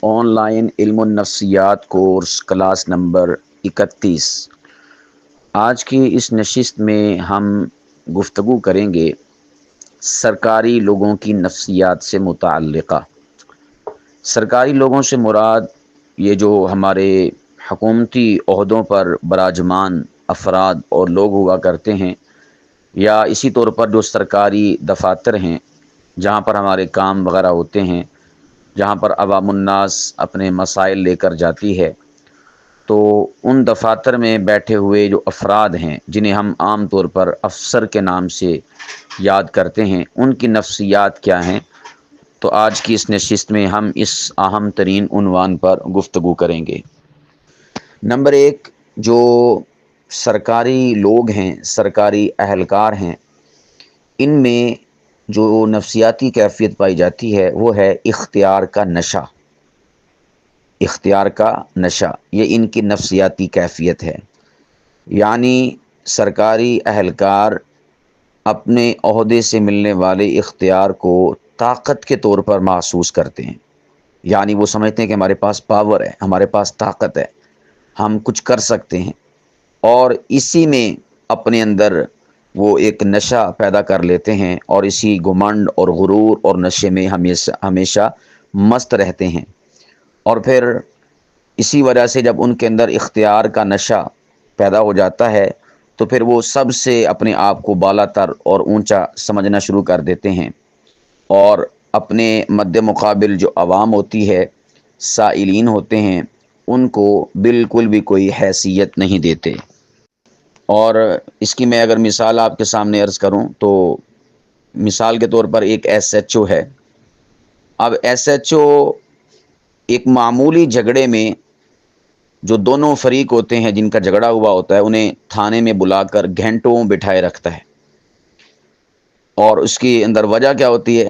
On line علم النفسیات course class number 31۔ آج کی اس نشست میں ہم گفتگو کریں گے سرکاری لوگوں کی نفسیات سے متعلقہ۔ سرکاری لوگوں سے مراد یہ جو ہمارے حکومتی عہدوں پر براجمان افراد اور لوگ ہوا کرتے ہیں، یا اسی طور پر جو سرکاری دفاتر ہیں جہاں پر ہمارے کام وغیرہ ہوتے ہیں، جہاں پر عوام الناس اپنے مسائل لے کر جاتی ہے، تو ان دفاتر میں بیٹھے ہوئے جو افراد ہیں جنہیں ہم عام طور پر افسر کے نام سے یاد کرتے ہیں، ان کی نفسیات کیا ہیں۔ تو آج کی اس نشست میں ہم اس اہم ترین عنوان پر گفتگو کریں گے۔ نمبر 1، جو سرکاری لوگ ہیں، سرکاری اہلکار ہیں، ان میں جو نفسیاتی کیفیت پائی جاتی ہے وہ ہے اختیار کا نشہ۔ اختیار کا نشہ یہ ان کی نفسیاتی کیفیت ہے، یعنی سرکاری اہلکار اپنے عہدے سے ملنے والے اختیار کو طاقت کے طور پر محسوس کرتے ہیں، یعنی وہ سمجھتے ہیں کہ ہمارے پاس پاور ہے، ہمارے پاس طاقت ہے، ہم کچھ کر سکتے ہیں، اور اسی میں اپنے اندر وہ ایک نشہ پیدا کر لیتے ہیں، اور اسی گھمنڈ اور غرور اور نشے میں ہمیشہ مست رہتے ہیں۔ اور پھر اسی وجہ سے جب ان کے اندر اختیار کا نشہ پیدا ہو جاتا ہے تو پھر وہ سب سے اپنے آپ کو بالا تر اور اونچا سمجھنا شروع کر دیتے ہیں، اور اپنے مد مقابل جو عوام ہوتی ہے، سائلین ہوتے ہیں، ان کو بالکل بھی کوئی حیثیت نہیں دیتے۔ اور اس کی میں اگر مثال آپ کے سامنے عرض کروں تو مثال کے طور پر ایک ایس ایچ او ہے۔ اب ایس ایچ او ایک معمولی جھگڑے میں جو دونوں فریق ہوتے ہیں جن کا جھگڑا ہوا ہوتا ہے، انہیں تھانے میں بلا کر گھنٹوں بٹھائے رکھتا ہے، اور اس کی اندر وجہ کیا ہوتی ہے؟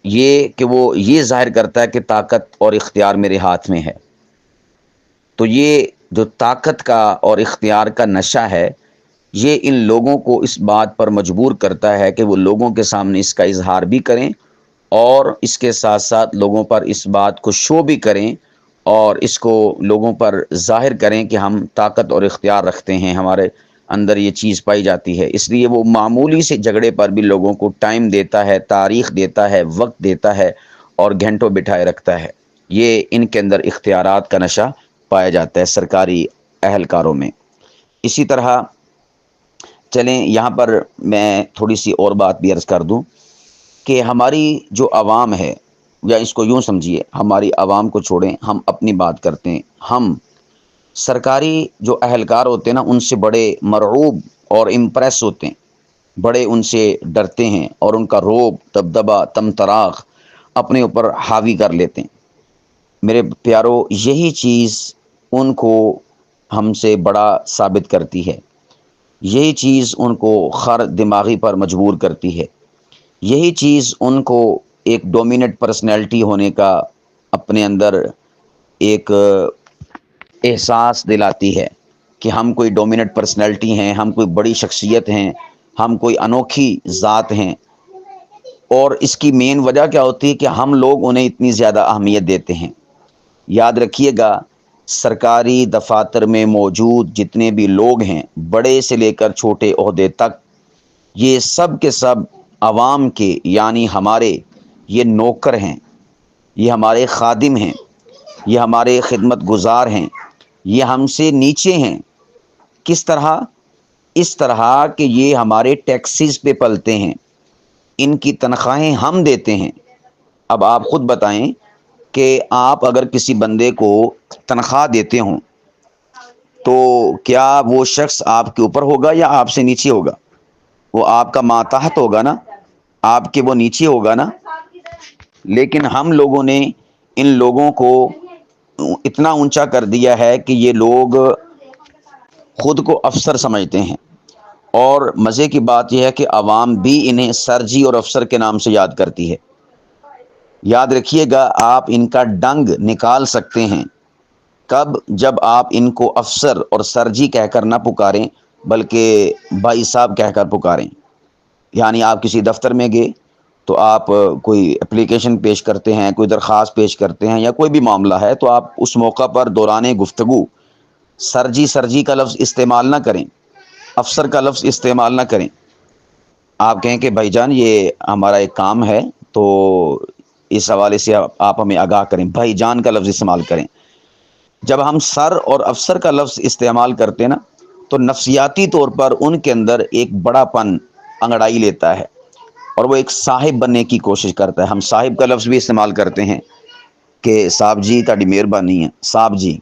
یہ کہ وہ یہ ظاہر کرتا ہے کہ طاقت اور اختیار میرے ہاتھ میں ہے۔ تو یہ جو طاقت کا اور اختیار کا نشہ ہے، یہ ان لوگوں کو اس بات پر مجبور کرتا ہے کہ وہ لوگوں کے سامنے اس کا اظہار بھی کریں، اور اس کے ساتھ ساتھ لوگوں پر اس بات کو شو بھی کریں، اور اس کو لوگوں پر ظاہر کریں کہ ہم طاقت اور اختیار رکھتے ہیں، ہمارے اندر یہ چیز پائی جاتی ہے۔ اس لیے وہ معمولی سے جھگڑے پر بھی لوگوں کو ٹائم دیتا ہے، تاریخ دیتا ہے، وقت دیتا ہے، اور گھنٹوں بٹھائے رکھتا ہے۔ یہ ان کے اندر اختیارات کا نشہ پایا جاتا ہے سرکاری اہلکاروں میں۔ اسی طرح چلیں یہاں پر میں تھوڑی سی اور بات بھی عرض کر دوں کہ ہماری جو عوام ہے، یا اس کو یوں سمجھیے، ہماری عوام کو چھوڑیں، ہم اپنی بات کرتے ہیں، ہم سرکاری جو اہلکار ہوتے ہیں نا، ان سے بڑے مرعوب اور امپریس ہوتے ہیں، بڑے ان سے ڈرتے ہیں، اور ان کا روب، دبدبہ، تمطراق اپنے اوپر حاوی کر لیتے ہیں۔ میرے پیارو، یہی چیز ان کو ہم سے بڑا ثابت کرتی ہے، یہی چیز ان کو خر دماغی پر مجبور کرتی ہے، یہی چیز ان کو ایک ڈومیننٹ پرسنالٹی ہونے کا اپنے اندر ایک احساس دلاتی ہے کہ ہم کوئی ڈومیننٹ پرسنالٹی ہیں، ہم کوئی بڑی شخصیت ہیں، ہم کوئی انوکھی ذات ہیں۔ اور اس کی مین وجہ کیا ہوتی ہے کہ ہم لوگ انہیں اتنی زیادہ اہمیت دیتے ہیں۔ یاد رکھیے گا، سرکاری دفاتر میں موجود جتنے بھی لوگ ہیں، بڑے سے لے کر چھوٹے عہدے تک، یہ سب کے سب عوام کے، یعنی ہمارے یہ نوکر ہیں، یہ ہمارے خادم ہیں، یہ ہمارے خدمت گزار ہیں، یہ ہم سے نیچے ہیں۔ کس طرح؟ اس طرح کہ یہ ہمارے ٹیکسز پہ پلتے ہیں، ان کی تنخواہیں ہم دیتے ہیں۔ اب آپ خود بتائیں کہ آپ اگر کسی بندے کو تنخواہ دیتے ہوں تو کیا وہ شخص آپ کے اوپر ہوگا یا آپ سے نیچے ہوگا؟ وہ آپ کا ماتحت ہوگا نا، آپ کے وہ نیچے ہوگا نا۔ لیکن ہم لوگوں نے ان لوگوں کو اتنا اونچا کر دیا ہے کہ یہ لوگ خود کو افسر سمجھتے ہیں، اور مزے کی بات یہ ہے کہ عوام بھی انہیں سر جی اور افسر کے نام سے یاد کرتی ہے۔ یاد رکھیے گا، آپ ان کا ڈنگ نکال سکتے ہیں کب؟ جب آپ ان کو افسر اور سر جی کہہ کر نہ پکاریں، بلکہ بھائی صاحب کہہ کر پکاریں۔ یعنی آپ کسی دفتر میں گئے تو آپ کوئی اپلیکیشن پیش کرتے ہیں، کوئی درخواست پیش کرتے ہیں یا کوئی بھی معاملہ ہے، تو آپ اس موقع پر دوران گفتگو سر جی کا لفظ استعمال نہ کریں، افسر کا لفظ استعمال نہ کریں۔ آپ کہیں کہ بھائی جان یہ ہمارا ایک کام ہے، تو اس حوالے سے آپ ہمیں آگاہ کریں، بھائی جان کا لفظ استعمال کریں۔ جب ہم سر اور افسر کا لفظ استعمال کرتے ہیں نا، تو نفسیاتی طور پر ان کے اندر ایک بڑا پن انگڑائی لیتا ہے اور وہ ایک صاحب بننے کی کوشش کرتا ہے۔ ہم صاحب کا لفظ بھی استعمال کرتے ہیں کہ صاحب جی تہاڈی مہربانی ہے، صاحب جی،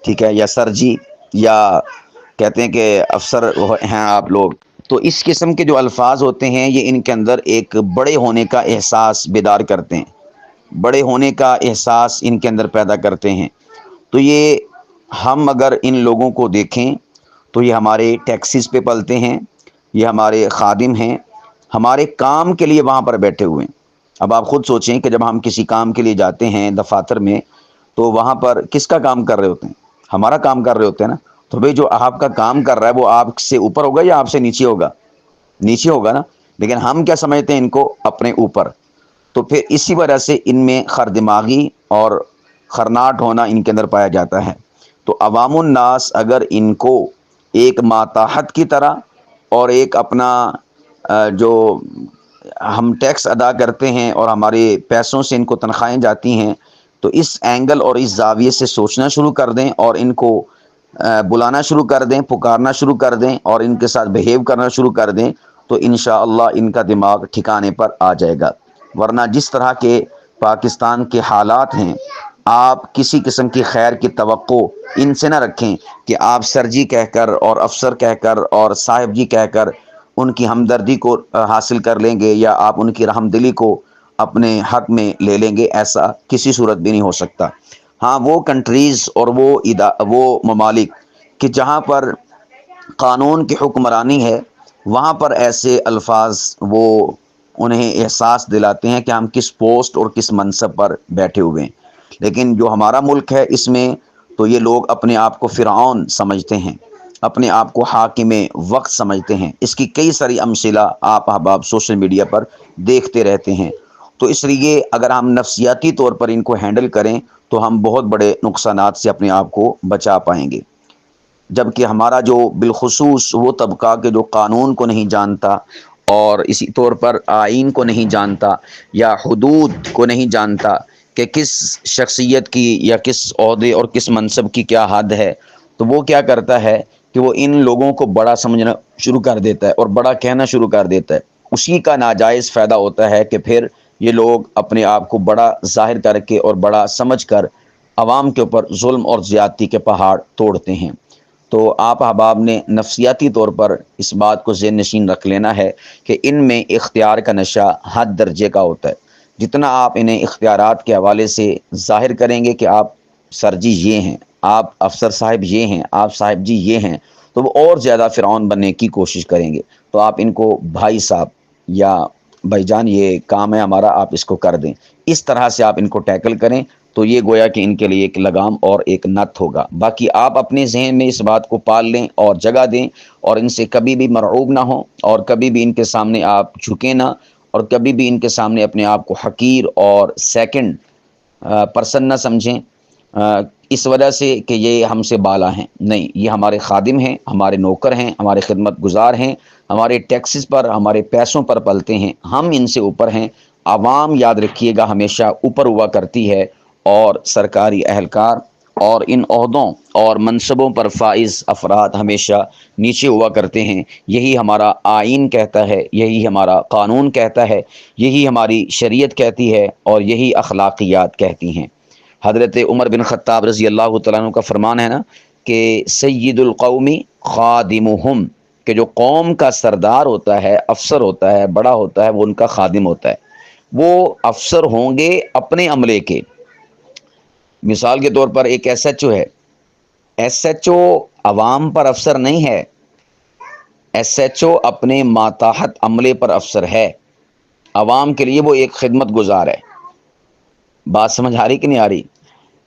ٹھیک ہے، یا سر جی، یا کہتے ہیں کہ افسر ہیں آپ لوگ۔ تو اس قسم کے جو الفاظ ہوتے ہیں یہ ان کے اندر ایک بڑے ہونے کا احساس بیدار کرتے ہیں، بڑے ہونے کا احساس ان کے اندر پیدا کرتے ہیں۔ تو یہ ہم اگر ان لوگوں کو دیکھیں تو یہ ہمارے ٹیکسیز پہ پلتے ہیں، یہ ہمارے خادم ہیں، ہمارے کام کے لیے وہاں پر بیٹھے ہوئے ہیں۔ اب آپ خود سوچیں کہ جب ہم کسی کام کے لیے جاتے ہیں دفاتر میں، تو وہاں پر کس کا کام کر رہے ہوتے ہیں؟ ہمارا کام کر رہے ہوتے ہیں نا۔ تو بھئی جو آپ کا کام کر رہا ہے وہ آپ سے اوپر ہوگا یا آپ سے نیچے ہوگا؟ نیچے ہوگا نا، لیکن ہم کیا سمجھتے ہیں ان کو؟ اپنے اوپر۔ تو پھر اسی وجہ سے ان میں خردماغی اور خرناٹ ہونا ان کے اندر پایا جاتا ہے۔ تو عوام الناس اگر ان کو ایک ماتحت کی طرح اور ایک اپنا جو ہم ٹیکس ادا کرتے ہیں اور ہمارے پیسوں سے ان کو تنخواہیں جاتی ہیں، تو اس اینگل اور اس زاویے سے سوچنا شروع کر دیں اور ان کو بلانا شروع کر دیں، پکارنا شروع کر دیں اور ان کے ساتھ بہیو کرنا شروع کر دیں، تو انشاءاللہ ان کا دماغ ٹھکانے پر آ جائے گا۔ ورنہ جس طرح کے پاکستان کے حالات ہیں، آپ کسی قسم کی خیر کی توقع ان سے نہ رکھیں کہ آپ سر جی کہہ کر اور افسر کہہ کر اور صاحب جی کہہ کر ان کی ہمدردی کو حاصل کر لیں گے یا آپ ان کی رحم دلی کو اپنے حق میں لے لیں گے۔ ایسا کسی صورت بھی نہیں ہو سکتا۔ ہاں، وہ کنٹریز اور وہ ممالک کہ جہاں پر قانون کی حکمرانی ہے، وہاں پر ایسے الفاظ وہ انہیں احساس دلاتے ہیں کہ ہم کس پوسٹ اور کس منصب پر بیٹھے ہوئے ہیں۔ لیکن جو ہمارا ملک ہے، اس میں تو یہ لوگ اپنے آپ کو فرعون سمجھتے ہیں، اپنے آپ کو حاکم وقت سمجھتے ہیں۔ اس کی کئی ساری امثلہ آپ احباب سوشل میڈیا پر دیکھتے رہتے ہیں۔ تو اس لیے اگر ہم نفسیاتی طور پر ان کو ہینڈل کریں تو ہم بہت بڑے نقصانات سے اپنے آپ کو بچا پائیں گے۔ جبکہ ہمارا جو بالخصوص وہ طبقہ کہ جو قانون کو نہیں جانتا اور اسی طور پر آئین کو نہیں جانتا یا حدود کو نہیں جانتا کہ کس شخصیت کی یا کس عہدے اور کس منصب کی کیا حد ہے، تو وہ کیا کرتا ہے کہ وہ ان لوگوں کو بڑا سمجھنا شروع کر دیتا ہے اور بڑا کہنا شروع کر دیتا ہے۔ اسی کا ناجائز فائدہ ہوتا ہے کہ پھر یہ لوگ اپنے آپ کو بڑا ظاہر کر کے اور بڑا سمجھ کر عوام کے اوپر ظلم اور زیادتی کے پہاڑ توڑتے ہیں۔ تو آپ احباب نے نفسیاتی طور پر اس بات کو ذہن نشین رکھ لینا ہے کہ ان میں اختیار کا نشہ حد درجے کا ہوتا ہے۔ جتنا آپ انہیں اختیارات کے حوالے سے ظاہر کریں گے کہ آپ سر جی یہ ہیں، آپ افسر صاحب یہ ہیں، آپ صاحب جی یہ ہیں، تو وہ اور زیادہ فرعون بننے کی کوشش کریں گے۔ تو آپ ان کو بھائی صاحب یا بھائی جان یہ کام ہے ہمارا، آپ اس کو کر دیں، اس طرح سے آپ ان کو ٹیکل کریں، تو یہ گویا کہ ان کے لیے ایک لگام اور ایک نت ہوگا۔ باقی آپ اپنے ذہن میں اس بات کو پال لیں اور جگہ دیں اور ان سے کبھی بھی مرعوب نہ ہوں اور کبھی بھی ان کے سامنے آپ جھکیں نہ اور کبھی بھی ان کے سامنے اپنے آپ کو حقیر اور سیکنڈ پرسن نہ سمجھیں اس وجہ سے کہ یہ ہم سے بالا ہیں۔ نہیں، یہ ہمارے خادم ہیں، ہمارے نوکر ہیں، ہمارے خدمت گزار ہیں، ہمارے ٹیکسز پر، ہمارے پیسوں پر پلتے ہیں، ہم ان سے اوپر ہیں۔ عوام یاد رکھیے گا ہمیشہ اوپر ہوا کرتی ہے اور سرکاری اہلکار اور ان عہدوں اور منصبوں پر فائز افراد ہمیشہ نیچے ہوا کرتے ہیں۔ یہی ہمارا آئین کہتا ہے، یہی ہمارا قانون کہتا ہے، یہی ہماری شریعت کہتی ہے اور یہی اخلاقیات کہتی ہیں۔ حضرت عمر بن خطاب رضی اللہ تعالیٰ عنہ کا فرمان ہے نا کہ سید القومی خادمہم، کہ جو قوم کا سردار ہوتا ہے، افسر ہوتا ہے، بڑا ہوتا ہے، وہ ان کا خادم ہوتا ہے۔ وہ افسر ہوں گے اپنے عملے کے۔ مثال کے طور پر ایک ایس ایچ او ہے، ایس ایچ او عوام پر افسر نہیں ہے، ایس ایچ او اپنے ماتحت عملے پر افسر ہے، عوام کے لیے وہ ایک خدمت گزار ہے۔ بات سمجھ آ رہی کہ نہیں آ رہی؟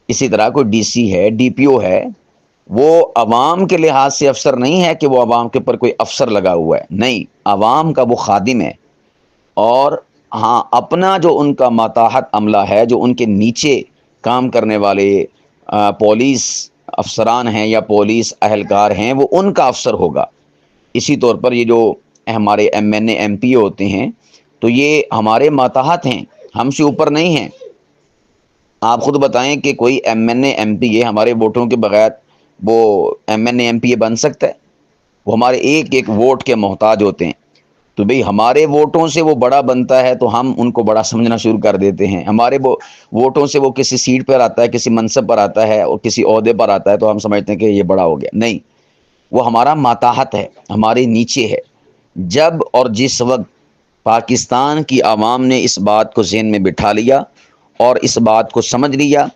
اسی طرح کوئی ڈی سی ہے، ڈی پی او ہے، وہ عوام کے لحاظ سے افسر نہیں ہے کہ وہ عوام کے اوپر کوئی افسر لگا ہوا ہے، نہیں، عوام کا وہ خادم ہے اور ہاں اپنا جو ان کا ماتحت عملہ ہے، جو ان کے نیچے کام کرنے والے پولیس افسران ہیں یا پولیس اہلکار ہیں، وہ ان کا افسر ہوگا۔ اسی طور پر یہ جو ہمارے M N A M P A ہوتے ہیں تو یہ ہمارے ماتحت ہیں، ہم سے اوپر نہیں ہیں۔ آپ خود بتائیں کہ کوئی M N A M P A ہمارے ووٹوں کے بغیر وہ M N A M P A بن سکتا ہے؟ وہ ہمارے ایک ایک ووٹ کے محتاج ہوتے ہیں۔ تو بھئی ہمارے ووٹوں سے وہ بڑا بنتا ہے تو ہم ان کو بڑا سمجھنا شروع کر دیتے ہیں۔ ہمارے ووٹوں سے وہ کسی سیٹ پر آتا ہے، کسی منصب پر آتا ہے اور کسی عہدے پر آتا ہے تو ہم سمجھتے ہیں کہ یہ بڑا ہو گیا۔ نہیں، وہ ہمارا ماتحت ہے، ہمارے نیچے ہے۔ جب اور جس وقت پاکستان کی عوام نے اس بات کو ذہن میں بٹھا لیا اور اس بات کو سمجھ لیا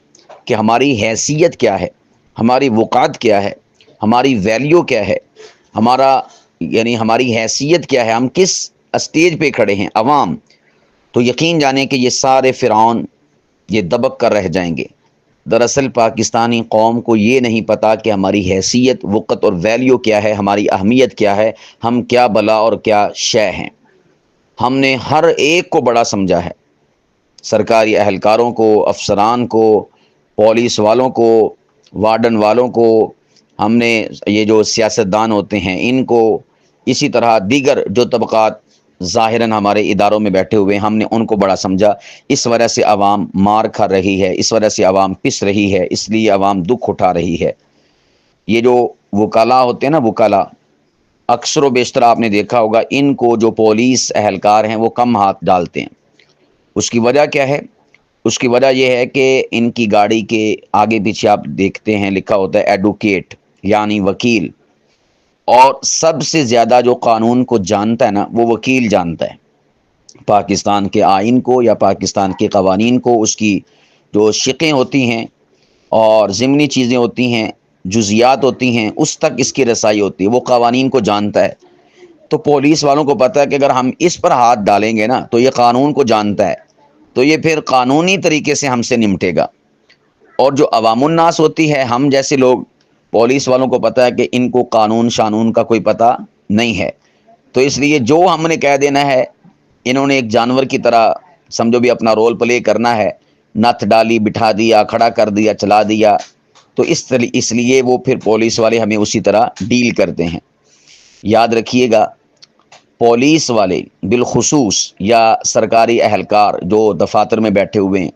کہ ہماری حیثیت کیا ہے، ہماری وقعت کیا ہے، ہماری ویلیو کیا ہے، ہماری حیثیت کیا ہے، ہم کس اسٹیج پہ کھڑے ہیں، عوام، تو یقین جانیں کہ یہ سارے فرعون یہ دبک کر رہ جائیں گے۔ دراصل پاکستانی قوم کو یہ نہیں پتا کہ ہماری حیثیت، وقت اور ویلیو کیا ہے، ہماری اہمیت کیا ہے، ہم کیا بلا اور کیا شے ہیں۔ ہم نے ہر ایک کو بڑا سمجھا ہے، سرکاری اہلکاروں کو، افسران کو، پولیس والوں کو، وارڈن والوں کو، ہم نے یہ جو سیاستدان ہوتے ہیں ان کو، اسی طرح دیگر جو طبقات ظاہراً ہمارے اداروں میں بیٹھے ہوئے ہیں، ہم نے ان کو بڑا سمجھا۔ اس وجہ سے عوام مار کھا رہی ہے، اس وجہ سے عوام پس رہی ہے، اس لیے عوام دکھ اٹھا رہی ہے۔ یہ جو وکلاء ہوتے ہیں نا، وکلاء، اکثر و بیشتر آپ نے دیکھا ہوگا ان کو جو پولیس اہلکار ہیں وہ کم ہاتھ ڈالتے ہیں۔ اس کی وجہ کیا ہے؟ اس کی وجہ یہ ہے کہ ان کی گاڑی کے آگے پیچھے آپ دیکھتے ہیں لکھا ہوتا ہے ایڈوکیٹ، یعنی وکیل، اور سب سے زیادہ جو قانون کو جانتا ہے نا وہ وکیل جانتا ہے۔ پاکستان کے آئین کو یا پاکستان کے قوانین کو، اس کی جو شقیں ہوتی ہیں اور ضمنی چیزیں ہوتی ہیں، جزیات ہوتی ہیں، اس تک اس کی رسائی ہوتی ہے، وہ قوانین کو جانتا ہے۔ تو پولیس والوں کو پتہ ہے کہ اگر ہم اس پر ہاتھ ڈالیں گے نا تو یہ قانون کو جانتا ہے، تو یہ پھر قانونی طریقے سے ہم سے نمٹے گا۔ اور جو عوام الناس ہوتی ہے، ہم جیسے لوگ، پولیس والوں کو پتہ ہے کہ ان کو قانون شانون کا کوئی پتہ نہیں ہے، تو اس لیے جو ہم نے کہہ دینا ہے، انہوں نے ایک جانور کی طرح سمجھو بھی اپنا رول پلے کرنا ہے، نتھ ڈالی، بٹھا دیا، کھڑا کر دیا، چلا دیا، تو اس لیے وہ پھر پولیس والے ہمیں اسی طرح ڈیل کرتے ہیں۔ یاد رکھیے گا، پولیس والے بالخصوص یا سرکاری اہلکار جو دفاتر میں بیٹھے ہوئے ہیں،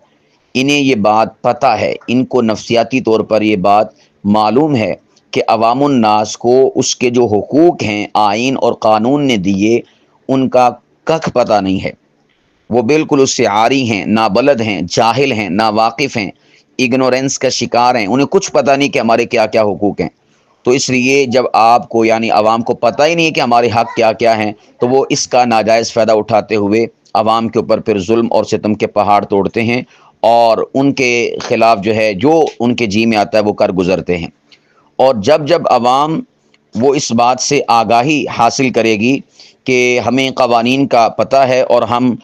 انہیں یہ بات پتہ ہے، ان کو نفسیاتی طور پر یہ بات معلوم ہے کہ عوام الناس کو اس کے جو حقوق ہیں آئین اور قانون نے دیے ان کا ککھ پتہ نہیں ہے۔ وہ بالکل اس سے عاری ہیں، نابلد ہیں، جاہل ہیں، ناواقف ہیں، اگنورینس کا شکار ہیں، انہیں کچھ پتہ نہیں کہ ہمارے کیا کیا حقوق ہیں۔ تو اس لیے جب آپ کو یعنی عوام کو پتہ ہی نہیں ہے کہ ہمارے حق کیا کیا ہیں، تو وہ اس کا ناجائز فائدہ اٹھاتے ہوئے عوام کے اوپر پھر ظلم اور ستم کے پہاڑ توڑتے ہیں اور ان کے خلاف جو ہے جو ان کے جی میں آتا ہے وہ کر گزرتے ہیں۔ اور جب عوام وہ اس بات سے آگاہی حاصل کرے گی کہ ہمیں قوانین کا پتہ ہے اور ہم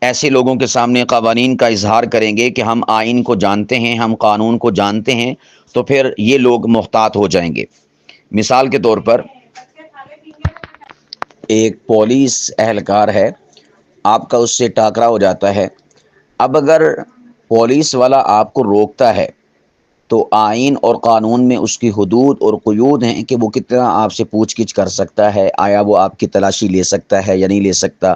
ایسے لوگوں کے سامنے قوانین کا اظہار کریں گے کہ ہم آئین کو جانتے ہیں، ہم قانون کو جانتے ہیں، تو پھر یہ لوگ محتاط ہو جائیں گے۔ مثال کے طور پر ایک پولیس اہلکار ہے، آپ کا اس سے ٹاکرا ہو جاتا ہے۔ اب اگر پولیس والا آپ کو روکتا ہے تو آئین اور قانون میں اس کی حدود اور قیود ہیں کہ وہ کتنا آپ سے پوچھ گچھ کر سکتا ہے، آیا وہ آپ کی تلاشی لے سکتا ہے یا نہیں لے سکتا،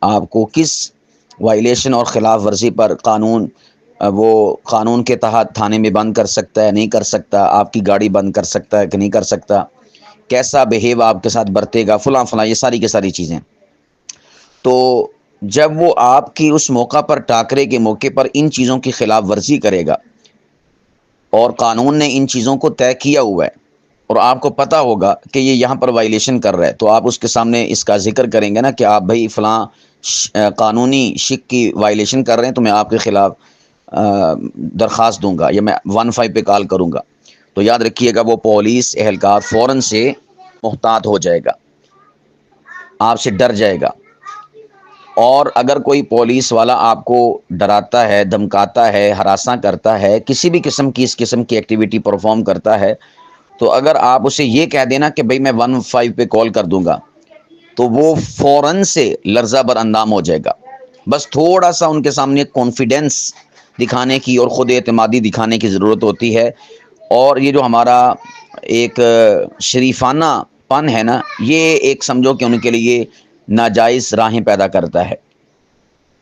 آپ کو کس وائلیشن اور خلاف ورزی پر قانون کے تحت تھانے میں بند کر سکتا ہے، نہیں کر سکتا، آپ کی گاڑی بند کر سکتا ہے کہ نہیں کر سکتا، کیسا بہیو آپ کے ساتھ برتے گا، فلاں فلاں، یہ ساری کی ساری چیزیں۔ تو جب وہ آپ کی اس موقع پر، ٹاکرے کے موقع پر، ان چیزوں کی خلاف ورزی کرے گا اور قانون نے ان چیزوں کو طے کیا ہوا ہے اور آپ کو پتہ ہوگا کہ یہ یہاں پر وائلیشن کر رہا ہے، تو آپ اس کے سامنے اس کا ذکر کریں گے نا کہ آپ بھائی فلاں قانونی شک کی وائلیشن کر رہے ہیں، تو میں آپ کے خلاف درخواست دوں گا یا میں 15 پہ کال کروں گا۔ تو یاد رکھیے گا وہ پولیس اہلکار فوراً سے محتاط ہو جائے گا، آپ سے ڈر جائے گا۔ اور اگر کوئی پولیس والا آپ کو ڈراتا ہے، دھمکاتا ہے، ہراساں کرتا ہے، کسی بھی قسم کی اس قسم کی ایکٹیویٹی پرفارم کرتا ہے، تو اگر آپ اسے یہ کہہ دینا کہ بھئی میں 15 پہ کال کر دوں گا، تو وہ فوراً سے لرزہ بر اندام ہو جائے گا بس تھوڑا سا ان کے سامنے کانفیڈنس دکھانے کی اور خود اعتمادی دکھانے کی ضرورت ہوتی ہے، اور یہ جو ہمارا ایک شریفانہ پن ہے نا، یہ ایک سمجھو کہ ان کے لیے ناجائز راہیں پیدا کرتا ہے،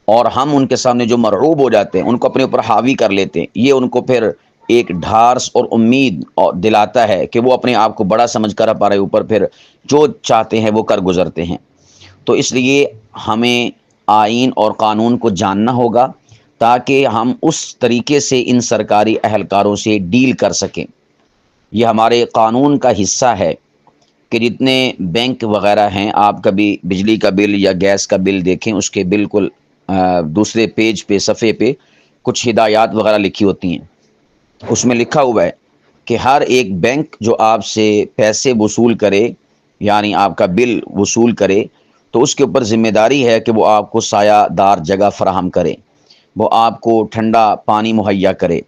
اور ہم ان کے سامنے جو مرعوب ہو جاتے ہیں، ان کو اپنے اوپر حاوی کر لیتے ہیں، یہ ان کو پھر ایک ڈھارس اور امید دلاتا ہے کہ وہ اپنے آپ کو بڑا سمجھ کر ہمارے اوپر پھر جو چاہتے ہیں وہ کر گزرتے ہیں۔ تو اس لیے ہمیں آئین اور قانون کو جاننا ہوگا تاکہ ہم اس طریقے سے ان سرکاری اہلکاروں سے ڈیل کر سکیں۔ یہ ہمارے قانون کا حصہ ہے کہ جتنے بینک وغیرہ ہیں، آپ کبھی بجلی کا بل یا گیس کا بل دیکھیں، اس کے بالکل دوسرے پیج پہ، صفحے پہ کچھ ہدایات وغیرہ لکھی ہوتی ہیں۔ اس میں لکھا ہوا ہے کہ ہر ایک بینک جو آپ سے پیسے وصول کرے، یعنی آپ کا بل وصول کرے، تو اس کے اوپر ذمہ داری ہے کہ وہ آپ کو سایہ دار جگہ فراہم کرے، وہ آپ کو ٹھنڈا پانی مہیا کرے،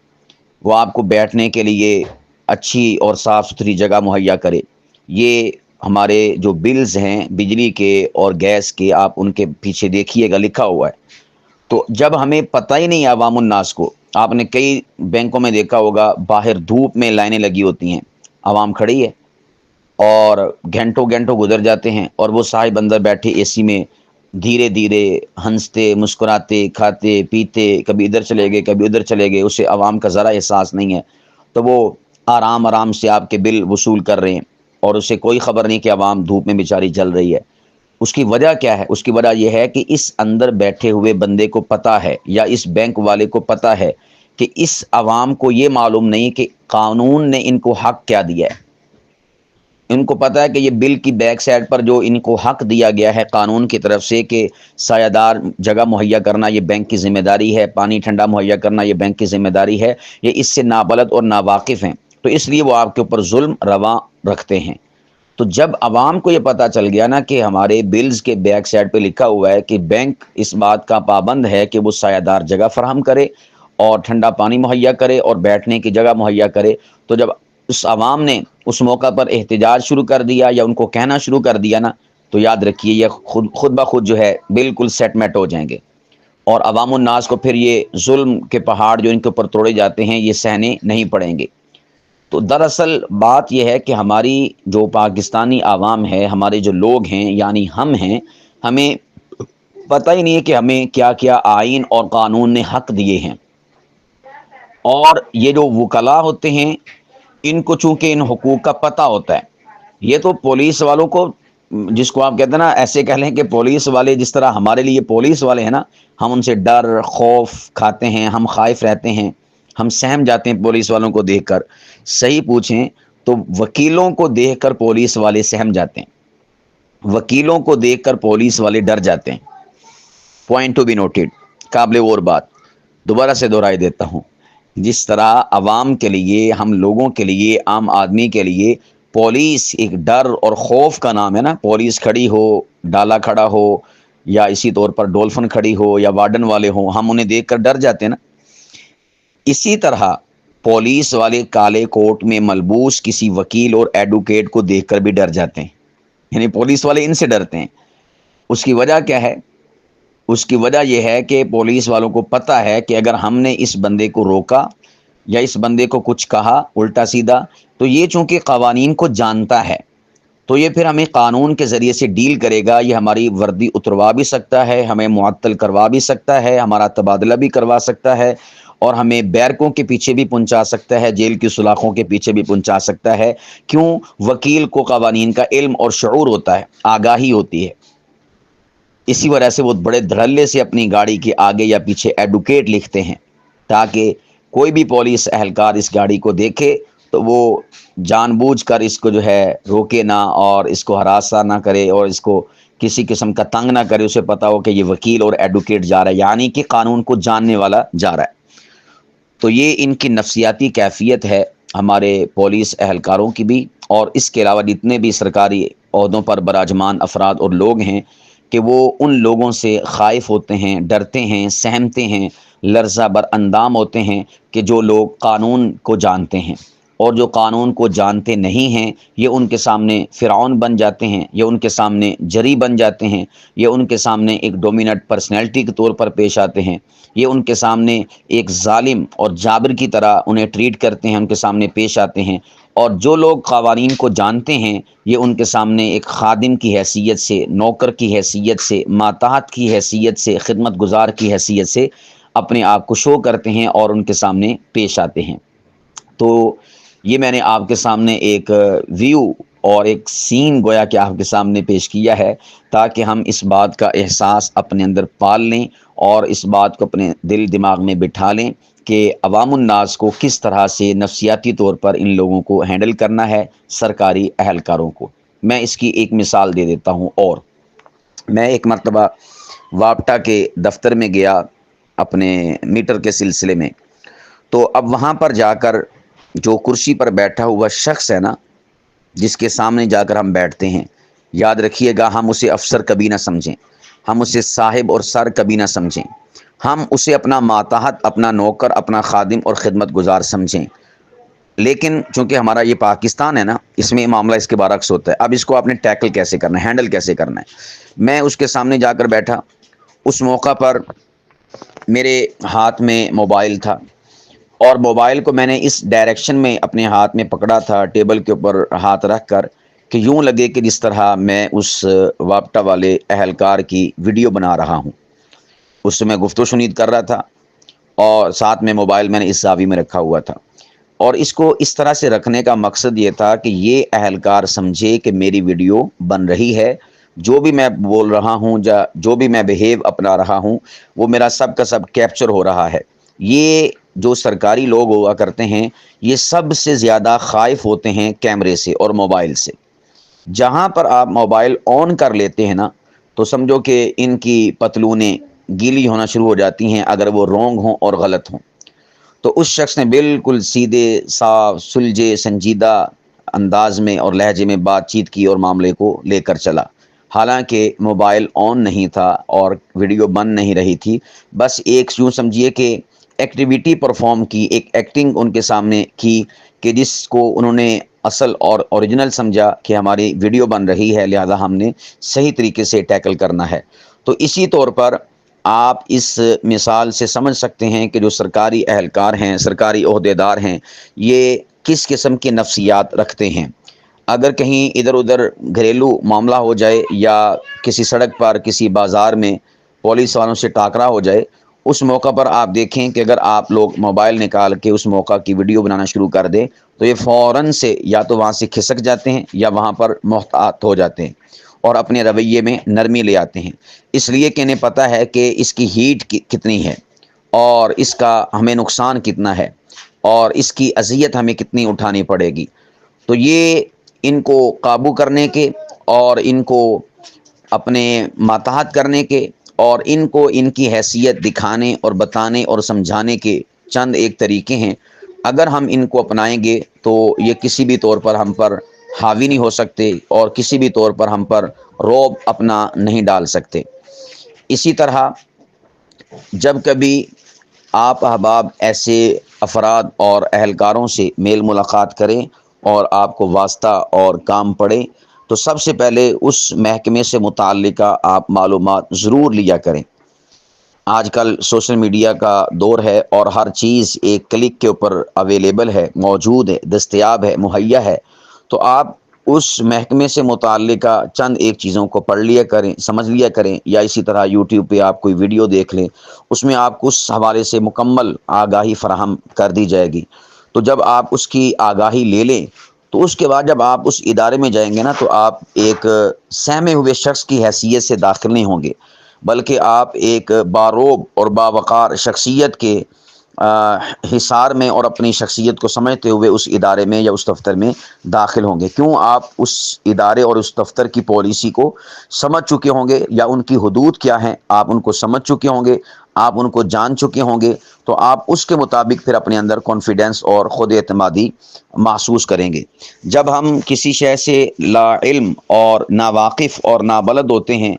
وہ آپ کو بیٹھنے کے لیے اچھی اور صاف ستھری جگہ مہیا کرے۔ یہ ہمارے جو بلز ہیں بجلی کے اور گیس کے، آپ ان کے پیچھے دیکھیے گا لکھا ہوا ہے۔ تو جب ہمیں پتہ ہی نہیں عوام الناس کو، آپ نے کئی بینکوں میں دیکھا ہوگا باہر دھوپ میں لائنیں لگی ہوتی ہیں، عوام کھڑی ہے اور گھنٹوں گھنٹوں گزر جاتے ہیں، اور وہ صاحب اندر بیٹھے اے سی میں دھیرے دھیرے ہنستے مسکراتے کھاتے پیتے، کبھی ادھر چلے گئے کبھی ادھر چلے گئے، اسے عوام کا ذرا احساس نہیں ہے، تو وہ آرام آرام سے آپ کے بل وصول کر رہے ہیں، اور اسے کوئی خبر نہیں کہ عوام دھوپ میں بیچاری جل رہی ہے۔ اس کی وجہ کیا ہے؟ اس کی وجہ یہ ہے کہ اس اندر بیٹھے ہوئے بندے کو پتہ ہے، یا اس بینک والے کو پتہ ہے کہ اس عوام کو یہ معلوم نہیں کہ قانون نے ان کو حق کیا دیا ہے۔ ان کو پتہ ہے کہ یہ بل کی بیک سائڈ پر جو ان کو حق دیا گیا ہے قانون کی طرف سے کہ سایہ دار جگہ مہیا کرنا یہ بینک کی ذمہ داری ہے، پانی ٹھنڈا مہیا کرنا یہ بینک کی ذمہ داری ہے، یہ اس سے نابلد اور ناواقف ہیں، تو اس لیے وہ آپ کے اوپر ظلم رواں رکھتے ہیں۔ تو جب عوام کو یہ پتہ چل گیا نا کہ ہمارے بلز کے بیک سائڈ پہ لکھا ہوا ہے کہ بینک اس بات کا پابند ہے کہ وہ سایہ دار جگہ فراہم کرے اور ٹھنڈا پانی مہیا کرے اور بیٹھنے کی جگہ مہیا کرے، تو جب اس عوام نے اس موقع پر احتجاج شروع کر دیا یا ان کو کہنا شروع کر دیا نا، تو یاد رکھیے یہ خود بخود جو ہے بالکل سیٹ میٹ ہو جائیں گے، اور عوام الناس کو پھر یہ ظلم کے پہاڑ جو ان کے اوپر توڑے جاتے ہیں یہ سہنے نہیں پڑیں گے۔ تو دراصل بات یہ ہے کہ ہماری جو پاکستانی عوام ہے، ہمارے جو لوگ ہیں یعنی ہم ہیں، ہمیں پتہ ہی نہیں ہے کہ ہمیں کیا کیا آئین اور قانون نے حق دیے ہیں، اور یہ جو وکلا ہوتے ہیں ان کو چونکہ ان حقوق کا پتہ ہوتا ہے۔ یہ تو پولیس والوں کو، جس کو آپ کہتے ہیں نا، ایسے کہہ لیں کہ پولیس والے جس طرح ہمارے لیے پولیس والے ہیں نا، ہم ان سے ڈر خوف کھاتے ہیں، ہم خائف رہتے ہیں، ہم سہم جاتے ہیں پولیس والوں کو دیکھ کر۔ صحیح پوچھیں تو وکیلوں کو دیکھ کر پولیس والے سہم جاتے ہیں، وکیلوں کو دیکھ کر پولیس والے ڈر جاتے ہیں۔ پوائنٹ ٹو بی نوٹڈ، قابل غور بات، دوبارہ سے دہرائی دیتا ہوں۔ جس طرح عوام کے لیے، ہم لوگوں کے لیے، عام آدمی کے لیے پولیس ایک ڈر اور خوف کا نام ہے نا، پولیس کھڑی ہو، ڈالا کھڑا ہو، یا اسی طور پر ڈولفن کھڑی ہو، یا وارڈن والے ہوں، ہم انہیں دیکھ کر ڈر جاتے ہیں نا۔ اسی طرح پولیس والے کالے کوٹ میں ملبوس کسی وکیل اور ایڈوکیٹ کو دیکھ کر بھی ڈر جاتے ہیں، یعنی پولیس والے ان سے ڈرتے ہیں۔ اس کی وجہ کیا ہے؟ اس کی وجہ یہ ہے کہ پولیس والوں کو پتہ ہے کہ اگر ہم نے اس بندے کو روکا یا اس بندے کو کچھ کہا الٹا سیدھا، تو یہ چونکہ قوانین کو جانتا ہے، تو یہ پھر ہمیں قانون کے ذریعے سے ڈیل کرے گا۔ یہ ہماری وردی اتروا بھی سکتا ہے، ہمیں معطل کروا بھی سکتا ہے، ہمارا تبادلہ بھی کروا سکتا ہے، اور ہمیں بیرکوں کے پیچھے بھی پہنچا سکتا ہے، جیل کی سلاخوں کے پیچھے بھی پہنچا سکتا ہے۔ کیوں؟ وکیل کو قوانین کا علم اور شعور ہوتا ہے، آگاہی ہوتی ہے۔ اسی وجہ سے وہ بڑے دھڑلے سے اپنی گاڑی کے آگے یا پیچھے ایڈوکیٹ لکھتے ہیں، تاکہ کوئی بھی پولیس اہلکار اس گاڑی کو دیکھے تو وہ جان بوجھ کر اس کو جو ہے روکے نہ، اور اس کو ہراساں نہ کرے، اور اس کو کسی قسم کا تنگ نہ کرے۔ اسے پتا ہو کہ یہ وکیل اور ایڈوکیٹ جا رہا ہے، یعنی کہ قانون کو جاننے والا جا رہا ہے۔ تو یہ ان کی نفسیاتی کیفیت ہے ہمارے پولیس اہلکاروں کی بھی، اور اس کے علاوہ جتنے بھی سرکاری عہدوں پر براجمان افراد اور لوگ ہیں، کہ وہ ان لوگوں سے خائف ہوتے ہیں، ڈرتے ہیں، سہمتے ہیں، لرزہ بر اندام ہوتے ہیں کہ جو لوگ قانون کو جانتے ہیں اور جو قانون کو جانتے نہیں ہیں یہ ان کے سامنے فرعون بن جاتے ہیں، یہ ان کے سامنے جری بن جاتے ہیں، یہ ان کے سامنے ایک ڈومیننٹ پرسنالٹی کے طور پر پیش آتے ہیں، یہ ان کے سامنے ایک ظالم اور جابر کی طرح انہیں ٹریٹ کرتے ہیں، ان کے سامنے پیش آتے ہیں۔ اور جو لوگ قوانین کو جانتے ہیں یہ ان کے سامنے ایک خادم کی حیثیت سے، نوکر کی حیثیت سے، ماتحت کی حیثیت سے، خدمت گزار کی حیثیت سے اپنے آپ کو شو کرتے ہیں اور ان کے سامنے پیش آتے ہیں۔ تو یہ میں نے آپ کے سامنے ایک ویو اور ایک سین گویا کہ آپ کے سامنے پیش کیا ہے، تاکہ ہم اس بات کا احساس اپنے اندر پال لیں اور اس بات کو اپنے دل دماغ میں بٹھا لیں کہ عوام الناس کو کس طرح سے نفسیاتی طور پر ان لوگوں کو ہینڈل کرنا ہے، سرکاری اہلکاروں کو۔ میں اس کی ایک مثال دے دیتا ہوں۔ اور میں ایک مرتبہ واپٹا کے دفتر میں گیا اپنے میٹر کے سلسلے میں، تو اب وہاں پر جا کر جو کرسی پر بیٹھا ہوا شخص ہے نا، جس کے سامنے جا کر ہم بیٹھتے ہیں، یاد رکھیے گا ہم اسے افسر کبھی نہ سمجھیں، ہم اسے صاحب اور سر کبھی نہ سمجھیں، ہم اسے اپنا ماتحت، اپنا نوکر، اپنا خادم اور خدمت گزار سمجھیں۔ لیکن چونکہ ہمارا یہ پاکستان ہے نا، اس میں معاملہ اس کے برعکس ہوتا ہے۔ اب اس کو آپ نے ٹیکل کیسے کرنا ہے، ہینڈل کیسے کرنا ہے۔ میں اس کے سامنے جا کر بیٹھا، اس موقع پر میرے ہاتھ میں موبائل تھا، اور موبائل کو میں نے اس ڈائریکشن میں اپنے ہاتھ میں پکڑا تھا، ٹیبل کے اوپر ہاتھ رکھ کر، کہ یوں لگے کہ جس طرح میں اس واپٹا والے اہلکار کی ویڈیو بنا رہا ہوں۔ اس سے میں گفت و شنید کر رہا تھا اور ساتھ میں موبائل میں نے اس زاویے میں رکھا ہوا تھا، اور اس کو اس طرح سے رکھنے کا مقصد یہ تھا کہ یہ اہلکار سمجھے کہ میری ویڈیو بن رہی ہے، جو بھی میں بول رہا ہوں، جو بھی میں بیہیو اپنا رہا ہوں، وہ میرا سب کا سب کیپچر ہو رہا ہے۔ یہ جو سرکاری لوگ ہوا کرتے ہیں یہ سب سے زیادہ خائف ہوتے ہیں کیمرے سے اور موبائل سے۔ جہاں پر آپ موبائل آن کر لیتے ہیں نا، تو سمجھو کہ ان کی پتلونیں گیلی ہونا شروع ہو جاتی ہیں، اگر وہ رونگ ہوں اور غلط ہوں۔ تو اس شخص نے بالکل سیدھے، صاف، سلجھے، سنجیدہ انداز میں اور لہجے میں بات چیت کی اور معاملے کو لے کر چلا، حالانکہ موبائل آن نہیں تھا اور ویڈیو بن نہیں رہی تھی۔ بس ایک یوں سمجھیے کہ ایکٹیویٹی پرفارم کی، ایک ایکٹنگ ان کے سامنے کی، کہ جس کو انہوں نے اصل اور اوریجنل سمجھا کہ ہماری ویڈیو بن رہی ہے، لہذا ہم نے صحیح طریقے سے ٹیکل کرنا ہے۔ تو اسی طور پر آپ اس مثال سے سمجھ سکتے ہیں کہ جو سرکاری اہلکار ہیں، سرکاری عہدیدار ہیں، یہ کس قسم کی نفسیات رکھتے ہیں۔ اگر کہیں ادھر ادھر گھریلو معاملہ ہو جائے یا کسی سڑک پر، کسی بازار میں پولیس والوں سے ٹاکرا ہو جائے، اس موقع پر آپ دیکھیں کہ اگر آپ لوگ موبائل نکال کے اس موقع کی ویڈیو بنانا شروع کر دیں تو یہ فوراً سے یا تو وہاں سے کھسک جاتے ہیں یا وہاں پر محتاط ہو جاتے ہیں اور اپنے رویے میں نرمی لے آتے ہیں، اس لیے کہ انہیں پتہ ہے کہ اس کی ہیٹ کتنی ہے اور اس کا ہمیں نقصان کتنا ہے اور اس کی اذیت ہمیں کتنی اٹھانی پڑے گی۔ تو یہ ان کو قابو کرنے کے اور ان کو اپنے ماتحت کرنے کے اور ان کو ان کی حیثیت دکھانے اور بتانے اور سمجھانے کے چند ایک طریقے ہیں۔ اگر ہم ان کو اپنائیں گے تو یہ کسی بھی طور پر ہم پر حاوی نہیں ہو سکتے اور کسی بھی طور پر ہم پر رعب اپنا نہیں ڈال سکتے۔ اسی طرح جب کبھی آپ احباب ایسے افراد اور اہلکاروں سے میل ملاقات کریں اور آپ کو واسطہ اور کام پڑے، تو سب سے پہلے اس محکمے سے متعلقہ آپ معلومات ضرور لیا کریں۔ آج کل سوشل میڈیا کا دور ہے اور ہر چیز ایک کلک کے اوپر اویلیبل ہے، موجود ہے، دستیاب ہے، مہیا ہے۔ تو آپ اس محکمے سے متعلقہ چند ایک چیزوں کو پڑھ لیا کریں، سمجھ لیا کریں، یا اسی طرح یوٹیوب پہ آپ کوئی ویڈیو دیکھ لیں، اس میں آپ کو اس حوالے سے مکمل آگاہی فراہم کر دی جائے گی۔ تو جب آپ اس کی آگاہی لے لیں تو اس کے بعد جب آپ اس ادارے میں جائیں گے نا، تو آپ ایک سہمے ہوئے شخص کی حیثیت سے داخل نہیں ہوں گے، بلکہ آپ ایک باروب اور باوقار شخصیت کے حصار میں اور اپنی شخصیت کو سمجھتے ہوئے اس ادارے میں یا اس دفتر میں داخل ہوں گے۔ کیوں؟ آپ اس ادارے اور اس دفتر کی پالیسی کو سمجھ چکے ہوں گے، یا ان کی حدود کیا ہیں آپ ان کو سمجھ چکے ہوں گے، آپ ان کو جان چکے ہوں گے، تو آپ اس کے مطابق پھر اپنے اندر کانفیڈنس اور خود اعتمادی محسوس کریں گے۔ جب ہم کسی شے سے لا علم اور ناواقف اور نابلد ہوتے ہیں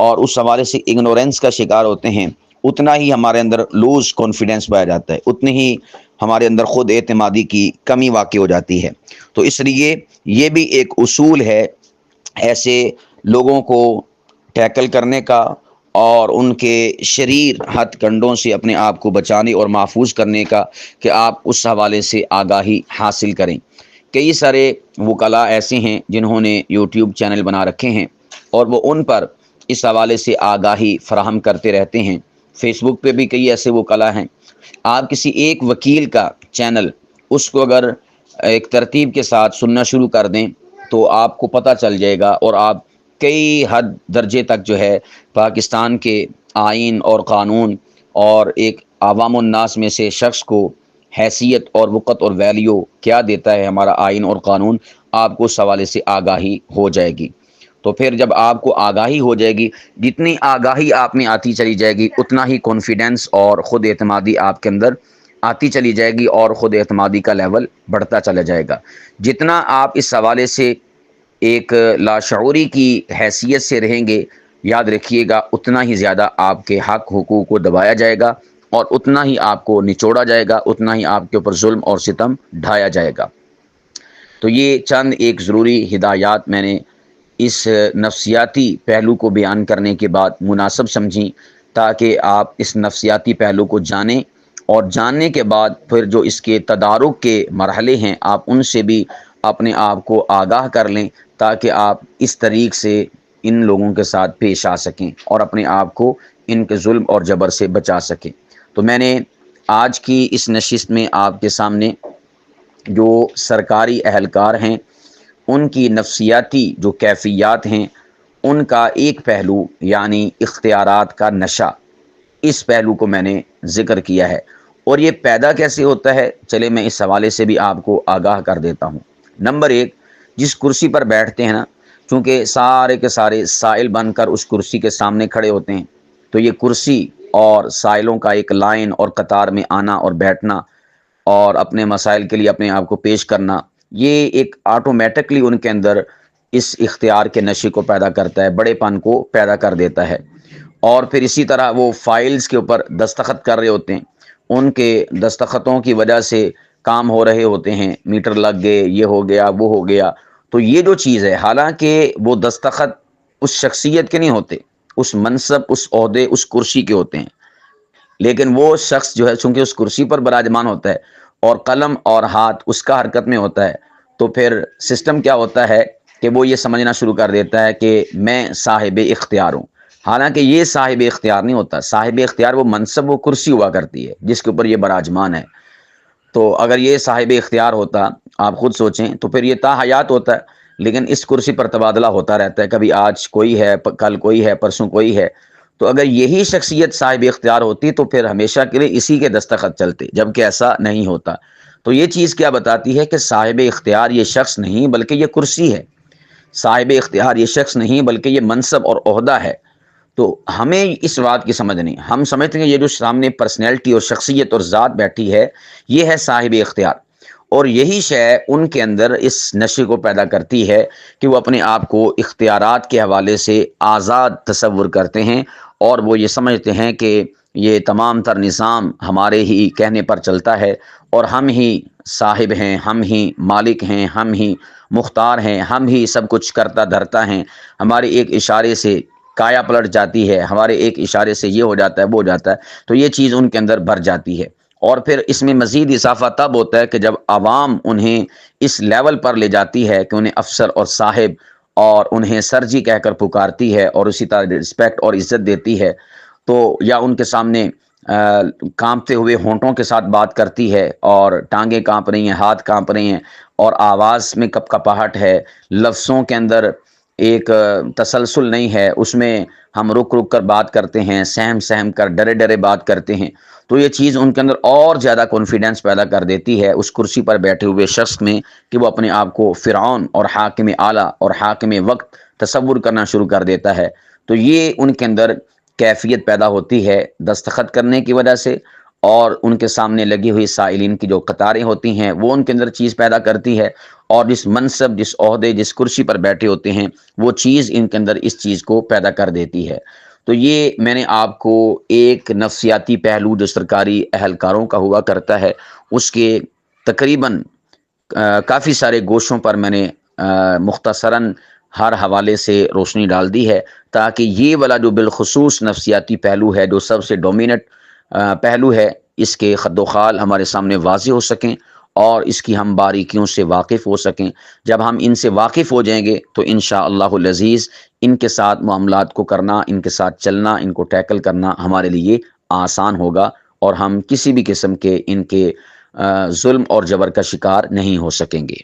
اور اس حوالے سے اگنورینس کا شکار ہوتے ہیں، اتنا ہی ہمارے اندر لوز کانفیڈنس پایا جاتا ہے، اتنی ہی ہمارے اندر خود اعتمادی کی کمی واقع ہو جاتی ہے۔ تو اس لیے یہ بھی ایک اصول ہے ایسے لوگوں کو ٹیکل کرنے کا اور ان کے شریر ہتھ کنڈوں سے اپنے آپ کو بچانے اور محفوظ کرنے کا، کہ آپ اس حوالے سے آگاہی حاصل کریں۔ کئی سارے وکلاء ایسے ہیں جنہوں نے یوٹیوب چینل بنا رکھے ہیں اور وہ ان پر اس حوالے سے آگاہی فراہم کرتے رہتے ہیں۔ فیس بک پہ بھی کئی ایسے وکلاء ہیں۔ آپ کسی ایک وکیل کا چینل اس کو اگر ایک ترتیب کے ساتھ سننا شروع کر دیں تو آپ کو پتہ چل جائے گا، اور آپ کئی حد درجے تک جو ہے پاکستان کے آئین اور قانون اور ایک عوام الناس میں سے شخص کو حیثیت اور وقت اور ویلیو کیا دیتا ہے ہمارا آئین اور قانون، آپ کو اس حوالے سے آگاہی ہو جائے گی۔ تو پھر جب آپ کو آگاہی ہو جائے گی، جتنی آگاہی آپ میں آتی چلی جائے گی اتنا ہی کانفیڈنس اور خود اعتمادی آپ کے اندر آتی چلی جائے گی، اور خود اعتمادی کا لیول بڑھتا چلا جائے گا۔ جتنا آپ اس حوالے سے ایک لاشعوری کی حیثیت سے رہیں گے، یاد رکھیے گا اتنا ہی زیادہ آپ کے حق حقوق کو دبایا جائے گا، اور اتنا ہی آپ کو نچوڑا جائے گا، اتنا ہی آپ کے اوپر ظلم اور ستم ڈھایا جائے گا۔ تو یہ چند ایک ضروری ہدایات میں نے اس نفسیاتی پہلو کو بیان کرنے کے بعد مناسب سمجھی، تاکہ آپ اس نفسیاتی پہلو کو جانیں، اور جاننے کے بعد پھر جو اس کے تدارک کے مرحلے ہیں آپ ان سے بھی اپنے آپ کو آگاہ کر لیں، تاکہ آپ اس طریق سے ان لوگوں کے ساتھ پیش آ سکیں اور اپنے آپ کو ان کے ظلم اور جبر سے بچا سکیں۔ تو میں نے آج کی اس نشست میں آپ کے سامنے جو سرکاری اہلکار ہیں ان کی نفسیاتی جو کیفیات ہیں ان کا ایک پہلو یعنی اختیارات کا نشہ، اس پہلو کو میں نے ذکر کیا ہے، اور یہ پیدا کیسے ہوتا ہے چلے میں اس حوالے سے بھی آپ کو آگاہ کر دیتا ہوں۔ نمبر ایک، جس کرسی پر بیٹھتے ہیں نا، چونکہ سارے کے سارے سائل بن کر اس کرسی کے سامنے کھڑے ہوتے ہیں، تو یہ کرسی اور سائلوں کا ایک لائن اور قطار میں آنا اور بیٹھنا اور اپنے مسائل کے لیے اپنے آپ کو پیش کرنا، یہ ایک آٹومیٹکلی ان کے اندر اس اختیار کے نشے کو پیدا کرتا ہے، بڑے پن کو پیدا کر دیتا ہے۔ اور پھر اسی طرح وہ فائلز کے اوپر دستخط کر رہے ہوتے ہیں، ان کے دستخطوں کی وجہ سے کام ہو رہے ہوتے ہیں، میٹر لگ گئے، یہ ہو گیا، وہ ہو گیا۔ تو یہ جو چیز ہے، حالانکہ وہ دستخط اس شخصیت کے نہیں ہوتے، اس منصب، اس عہدے، اس کرسی کے ہوتے ہیں، لیکن وہ شخص جو ہے چونکہ اس کرسی پر براجمان ہوتا ہے اور قلم اور ہاتھ اس کا حرکت میں ہوتا ہے، تو پھر سسٹم کیا ہوتا ہے کہ وہ یہ سمجھنا شروع کر دیتا ہے کہ میں صاحب اختیار ہوں۔ حالانکہ یہ صاحب اختیار نہیں ہوتا، صاحب اختیار وہ منصب، وہ کرسی ہوا کرتی ہے جس کے اوپر یہ براجمان ہے۔ تو اگر یہ صاحب اختیار ہوتا، آپ خود سوچیں، تو پھر یہ تا حیات ہوتا ہے، لیکن اس کرسی پر تبادلہ ہوتا رہتا ہے، کبھی آج کوئی ہے، کل کوئی ہے، پرسوں کوئی ہے۔ تو اگر یہی شخصیت صاحب اختیار ہوتی تو پھر ہمیشہ کے لیے اسی کے دستخط چلتے، جبکہ ایسا نہیں ہوتا۔ تو یہ چیز کیا بتاتی ہے کہ صاحب اختیار یہ شخص نہیں بلکہ یہ کرسی ہے، صاحب اختیار یہ شخص نہیں بلکہ یہ منصب اور عہدہ ہے۔ تو ہمیں اس بات کی سمجھ نہیں، ہم سمجھتے ہیں یہ جو سامنے پرسنالٹی اور شخصیت اور ذات بیٹھی ہے یہ ہے صاحب اختیار، اور یہی شے ان کے اندر اس نشے کو پیدا کرتی ہے کہ وہ اپنے آپ کو اختیارات کے حوالے سے آزاد تصور کرتے ہیں، اور وہ یہ سمجھتے ہیں کہ یہ تمام تر نظام ہمارے ہی کہنے پر چلتا ہے، اور ہم ہی صاحب ہیں، ہم ہی مالک ہیں، ہم ہی مختار ہیں، ہم ہی سب کچھ کرتا دھرتا ہیں، ہمارے ایک اشارے سے کایا پلٹ جاتی ہے، ہمارے ایک اشارے سے یہ ہو جاتا ہے، وہ ہو جاتا ہے۔ تو یہ چیز ان کے اندر بھر جاتی ہے، اور پھر اس میں مزید اضافہ تب ہوتا ہے کہ جب عوام انہیں اس لیول پر لے جاتی ہے کہ انہیں افسر اور صاحب اور انہیں سر جی کہہ کر پکارتی ہے، اور اسی طرح رسپیکٹ اور عزت دیتی ہے، تو یا ان کے سامنے کانپتے ہوئے ہونٹوں کے ساتھ بات کرتی ہے، اور ٹانگیں کانپ رہی ہیں، ہاتھ کانپ رہے ہیں، اور آواز میں کپ کپاہٹ ہے، لفظوں کے اندر ایک تسلسل نہیں ہے، اس میں ہم رک رک کر بات کرتے ہیں، سہم سہم کر ڈرے ڈرے بات کرتے ہیں، تو یہ چیز ان کے اندر اور زیادہ کانفیڈنس پیدا کر دیتی ہے اس کرسی پر بیٹھے ہوئے شخص میں، کہ وہ اپنے آپ کو فرعون اور حاکم اعلیٰ اور حاکم وقت تصور کرنا شروع کر دیتا ہے۔ تو یہ ان کے اندر کیفیت پیدا ہوتی ہے دستخط کرنے کی وجہ سے، اور ان کے سامنے لگی ہوئی سائلین کی جو قطاریں ہوتی ہیں وہ ان کے اندر چیز پیدا کرتی ہے، اور جس منصب، جس عہدے، جس کرسی پر بیٹھے ہوتے ہیں وہ چیز ان کے اندر اس چیز کو پیدا کر دیتی ہے۔ تو یہ میں نے آپ کو ایک نفسیاتی پہلو جو سرکاری اہلکاروں کا ہوا کرتا ہے اس کے تقریباً کافی سارے گوشوں پر میں نے مختصراً ہر حوالے سے روشنی ڈال دی ہے، تاکہ یہ والا جو بالخصوص نفسیاتی پہلو ہے، جو سب سے ڈومیننٹ پہلو ہے، اس کے خد و خال ہمارے سامنے واضح ہو سکیں اور اس کی ہم باریکیوں سے واقف ہو سکیں۔ جب ہم ان سے واقف ہو جائیں گے تو انشاءاللہ العزیز ان کے ساتھ معاملات کو کرنا، ان کے ساتھ چلنا، ان کو ٹیکل کرنا ہمارے لیے آسان ہوگا، اور ہم کسی بھی قسم کے ان کے ظلم اور جبر کا شکار نہیں ہو سکیں گے۔